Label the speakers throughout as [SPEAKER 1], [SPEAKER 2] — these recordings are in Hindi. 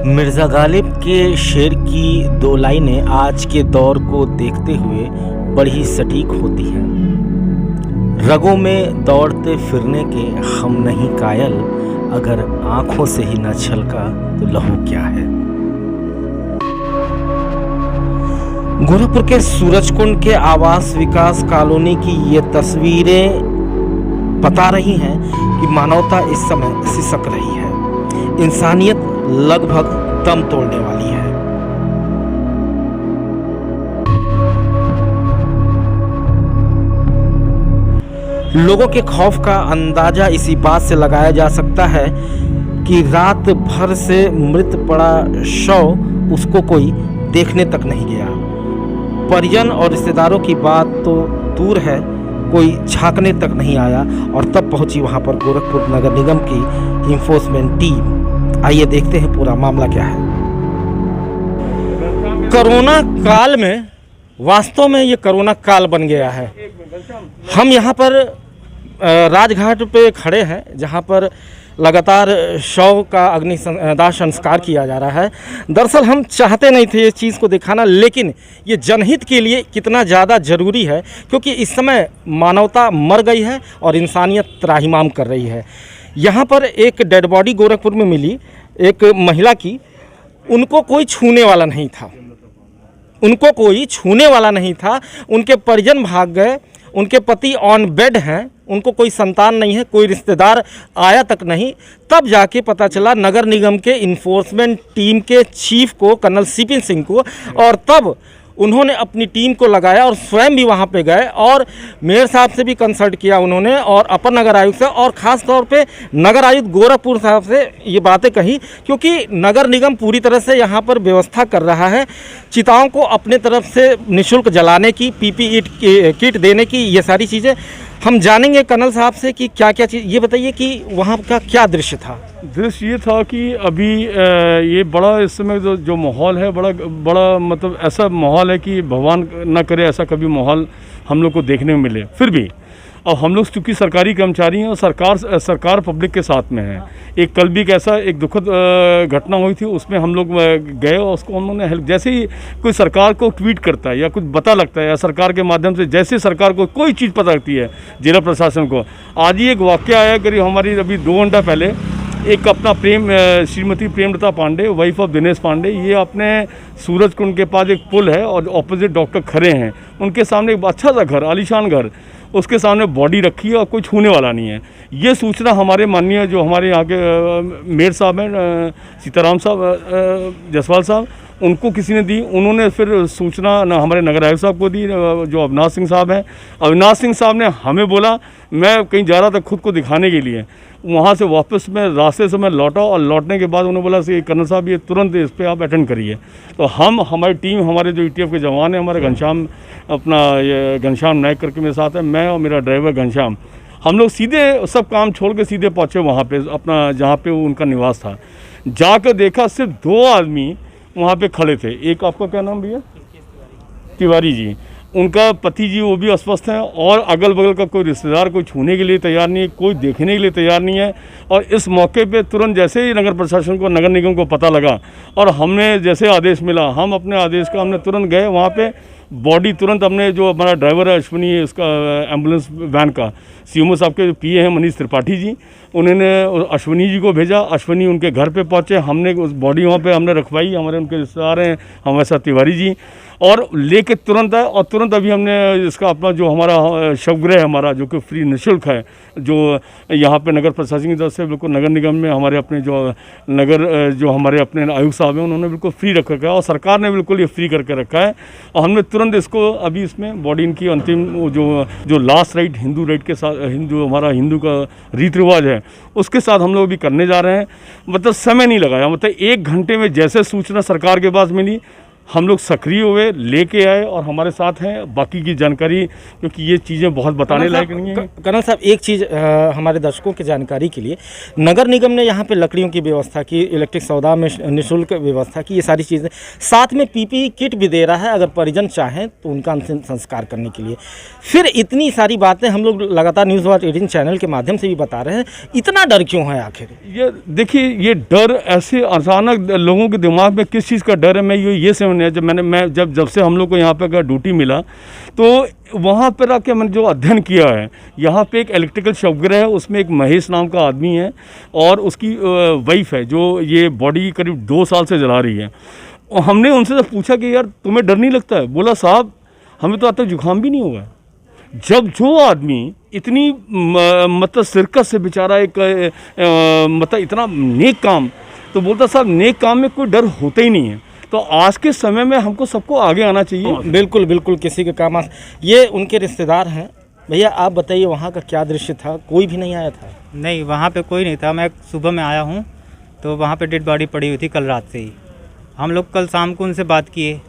[SPEAKER 1] मिर्ज़ा गालिब के शेर की दो लाइनें आज के दौर को देखते हुए बड़ी सटीक होती हैं। रगों में दौड़ते फिरने के हम नहीं कायल, अगर आंखों से ही न छलका तो लहू क्या है। गोरखपुर के सूरजकुंड के आवास विकास कॉलोनी की ये तस्वीरें बता रही हैं कि मानवता इस समय सिसक रही है। इंसानियत लगभग दम तोड़ने वाली है। लोगों के खौफ का अंदाजा इसी बात से लगाया जा सकता है कि रात भर से मृत पड़ा शव उसको कोई देखने तक नहीं गया। परिजन और रिश्तेदारों की बात तो दूर है, कोई झांकने तक नहीं आया और तब पहुंची वहां पर गोरखपुर नगर निगम की इंफोर्समेंट टीम। आइए देखते हैं पूरा मामला क्या है। कोरोना काल में वास्तव में ये कोरोना काल बन गया है। हम यहाँ पर राजघाट पे खड़े हैं, जहाँ पर लगातार शव का अग्निदाह संस्कार किया जा रहा है। दरअसल हम चाहते नहीं थे ये चीज़ को दिखाना, लेकिन ये जनहित के लिए कितना ज़्यादा ज़रूरी है, क्योंकि इस समय मानवता मर गई है और इंसानियत त्राहिमाम कर रही है। यहाँ पर एक डेड बॉडी गोरखपुर में मिली, एक महिला की। उनको कोई छूने वाला नहीं था, उनको कोई छूने वाला नहीं था। उनके परिजन भाग गए, उनके पति ऑन बेड हैं, उनको कोई संतान नहीं है, कोई रिश्तेदार आया तक नहीं। तब जाके पता चला नगर निगम के इन्फोर्समेंट टीम के चीफ को, कर्नल सीपी सिंह को, और तब उन्होंने अपनी टीम को लगाया और स्वयं भी वहाँ पे गए और मेयर साहब से भी कंसल्ट किया उन्होंने, और अपर नगर आयुक्त से, और ख़ास तौर पे नगर आयुक्त गोरखपुर साहब से ये बातें कही, क्योंकि नगर निगम पूरी तरह से यहाँ पर व्यवस्था कर रहा है चिताओं को अपने तरफ से निःशुल्क जलाने की, पीपीई किट देने की, ये सारी चीज़ें हम जानेंगे कर्नल साहब से कि क्या क्या चीज़। ये बताइए कि वहाँ का क्या दृश्य था।
[SPEAKER 2] दृश्य ये था कि अभी ये बड़ा इस समय जो माहौल है, बड़ा मतलब ऐसा माहौल है कि भगवान ना करे ऐसा कभी माहौल हम लोग को देखने में मिले। फिर भी अब हम लोग चूँकि सरकारी कर्मचारी हैं और सरकार पब्लिक के साथ में है। एक कल भी एक दुखद घटना हुई थी, उसमें हम लोग गए और उसको उन्होंने हेल्प, जैसे ही कोई सरकार को ट्वीट करता है या कुछ पता लगता है या सरकार के माध्यम से जैसे सरकार को कोई चीज़ पता लगती है जिला प्रशासन को। आज ही एक वाक़या आया करीब हमारी अभी 2 घंटा पहले, एक अपना श्रीमती प्रेमलता पांडे, वाइफ ऑफ दिनेश पांडे, ये अपने सूरजकुंड के पास एक पुल है और ऑपोजिट डॉक्टर खड़े हैं, उनके सामने एक अच्छा सा घर, आलीशान घर, उसके सामने बॉडी रखी है और कोई छूने वाला नहीं है। ये सूचना हमारे माननीय जो हमारे यहाँ के मेयर साहब हैं, सीताराम साहब जसवाल साहब, उनको किसी ने दी। उन्होंने फिर सूचना हमारे नगर आयुक्त साहब को दी, जो अविनाश सिंह साहब हैं। अविनाश सिंह साहब ने हमें बोला, मैं कहीं जा रहा था खुद को दिखाने के लिए, वहाँ से वापस मैं रास्ते से मैं लौटा और लौटने के बाद उन्होंने बोला कि कर्नल साहब ये तुरंत इस पर आप अटेंड करिए। तो हमारी टीम, हमारे जो ईटीएफ के जवान हैं, हमारे घनश्याम नायक करके मेरे साथ है, मैं और मेरा ड्राइवर घनश्याम, हम लोग सीधे सब काम छोड़ के सीधे पहुँचे वहाँ पे अपना जहाँ पे उनका निवास था। जाकर देखा सिर्फ 2 आदमी वहाँ पे खड़े थे। एक आपका क्या नाम भैया? तिवारी जी, उनका पति जी, वो भी अस्वस्थ हैं, और अगल बगल का कोई रिश्तेदार कोई छूने के लिए तैयार नहीं है, कोई देखने के लिए तैयार नहीं है। और इस मौके पे तुरंत जैसे ही नगर प्रशासन को, नगर निगम को पता लगा और हमने जैसे आदेश मिला, हम अपने आदेश का हमने तुरंत गए वहाँ पे। बॉडी तुरंत हमने, जो हमारा ड्राइवर है अश्विनी, इसका एम्बुलेंस वैन का सीएमओ साहब के पीए हैं मनीष त्रिपाठी जी, उन्होंने अश्विनी जी को भेजा। अश्विनी उनके घर पे पहुंचे, हमने उस बॉडी वहाँ पे हमने रखवाई। हमारे उनके रिश्तेदार हैं हमारे साथ तिवारी जी, और लेके तुरंत आए और तुरंत अभी हमने इसका अपना जो हमारा शवगृह हमारा जो कि फ्री निःशुल्क है, जो यहाँ पे नगर प्रशासन की तरफ से बिल्कुल नगर निगम में हमारे अपने जो हमारे अपने आयुक्त साहब हैं, उन्होंने बिल्कुल फ्री रख रखा है और सरकार ने बिल्कुल ये फ्री करके रखा है। और हमने तुरंत इसको अभी इसमें बॉडी इनकी अंतिम जो लास्ट राइट हिंदू राइट के साथ, जो हमारा हिंदू का रीति रिवाज है उसके साथ हम लोग भी करने जा रहे हैं। मतलब समय नहीं लगाया, मतलब 1 घंटे में जैसे सूचना सरकार के पास मिली, हम लोग सक्रिय हुए, लेके आए और हमारे साथ हैं। बाकी की जानकारी, क्योंकि ये चीज़ें बहुत बताने लायक नहीं है।
[SPEAKER 1] कर्नल साहब, एक चीज़ हमारे दर्शकों की जानकारी के लिए, नगर निगम ने यहाँ पे लकड़ियों की व्यवस्था की, इलेक्ट्रिक सौदा में निःशुल्क व्यवस्था की, ये सारी चीज़ें, साथ में पीपीई किट भी दे रहा है अगर परिजन चाहें तो उनका अंतिम संस्कार करने के लिए। फिर इतनी सारी बातें हम लोग लगातार न्यूज़ वॉच 18 चैनल के माध्यम से भी बता रहे हैं, इतना डर क्यों है आखिर?
[SPEAKER 2] ये देखिए, ये डर ऐसे अचानक लोगों के दिमाग में किस चीज़ का डर है, मैं ये समझ नहीं। जब से हम लोग को यहाँ पे अगर ड्यूटी मिला तो वहाँ पर आके मैंने जो अध्ययन किया है, यहाँ पे एक इलेक्ट्रिकल शॉपगृह है, उसमें एक महेश नाम का आदमी है और उसकी वाइफ है जो ये बॉडी करीब 2 साल से जला रही है। और हमने उनसे जब पूछा कि यार तुम्हें डर नहीं लगता है? बोला साहब हमें तो आज तक जुकाम भी नहीं हुआ। जब जो आदमी इतनी मतलब शिरकत से बेचारा एक मतलब इतना नेक काम, तो बोलता साहब नेक काम में कोई डर होता ही नहीं है। तो आज के समय में हमको सबको आगे आना चाहिए।
[SPEAKER 1] बिल्कुल बिल्कुल, किसी के काम ये उनके रिश्तेदार हैं। भैया आप बताइए वहाँ का क्या दृश्य था? कोई भी नहीं आया था?
[SPEAKER 3] नहीं, वहाँ पे कोई नहीं था। मैं सुबह में आया हूँ तो वहाँ पे डेड बॉडी पड़ी हुई थी कल रात से ही। हम लोग कल शाम को उनसे बात किए,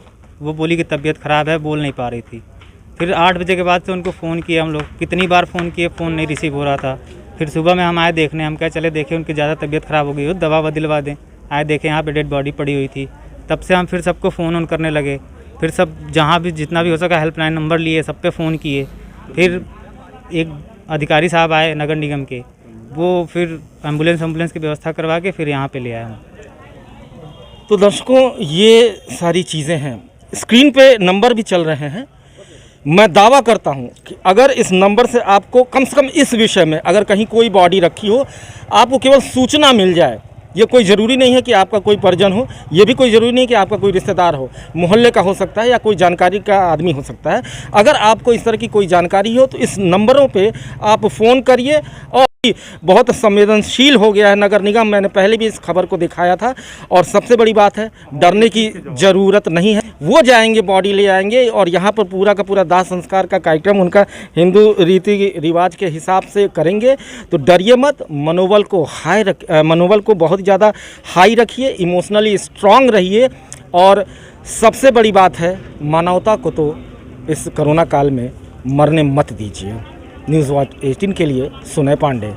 [SPEAKER 3] वो बोली कि तबीयत ख़राब है, बोल नहीं पा रही थी। फिर 8 बजे के बाद से उनको फ़ोन किए हम लोग, कितनी बार फ़ोन किए, फ़ोन नहीं रिसीव हो रहा था। फिर सुबह में हम आए देखने, हम क्या चले देखें उनकी ज़्यादा तबीयत ख़राब हो गई हो, दवा दिलवा दें। आए देखें यहाँ पे डेड बॉडी पड़ी हुई थी। तब से हम फिर सबको फ़ोन ऑन करने लगे। फिर सब जहाँ भी जितना भी हो सका हेल्पलाइन नंबर लिए, सब पे फ़ोन किए। फिर एक अधिकारी साहब आए नगर निगम के, वो फिर एम्बुलेंस की व्यवस्था करवा के फिर यहाँ पे ले आए हम।
[SPEAKER 1] तो दर्शकों, ये सारी चीज़ें हैं, स्क्रीन पे नंबर भी चल रहे हैं। मैं दावा करता हूं कि अगर इस नंबर से आपको कम से कम इस विषय में अगर कहीं कोई बॉडी रखी हो, आपको केवल सूचना मिल जाए। ये कोई ज़रूरी नहीं है कि आपका कोई परिजन हो, ये भी कोई ज़रूरी नहीं है कि आपका कोई रिश्तेदार हो, मोहल्ले का हो सकता है या कोई जानकारी का आदमी हो सकता है। अगर आपको इस तरह की कोई जानकारी हो तो इस नंबरों पे आप फ़ोन करिए। और बहुत संवेदनशील हो गया है नगर निगम, मैंने पहले भी इस खबर को दिखाया था। और सबसे बड़ी बात है, डरने की ज़रूरत नहीं है। वो जाएंगे, बॉडी ले आएंगे और यहाँ पर पूरा का पूरा दाह संस्कार का कार्यक्रम उनका हिंदू रीति रिवाज के हिसाब से करेंगे। तो डरिए मत, मनोबल को बहुत ज़्यादा हाई रखिए, इमोशनली स्ट्रांग रहिए। और सबसे बड़ी बात है, मानवता को तो इस कोरोना काल में मरने मत दीजिए। न्यूज़ वॉच 18 के लिए सुनय पांडे।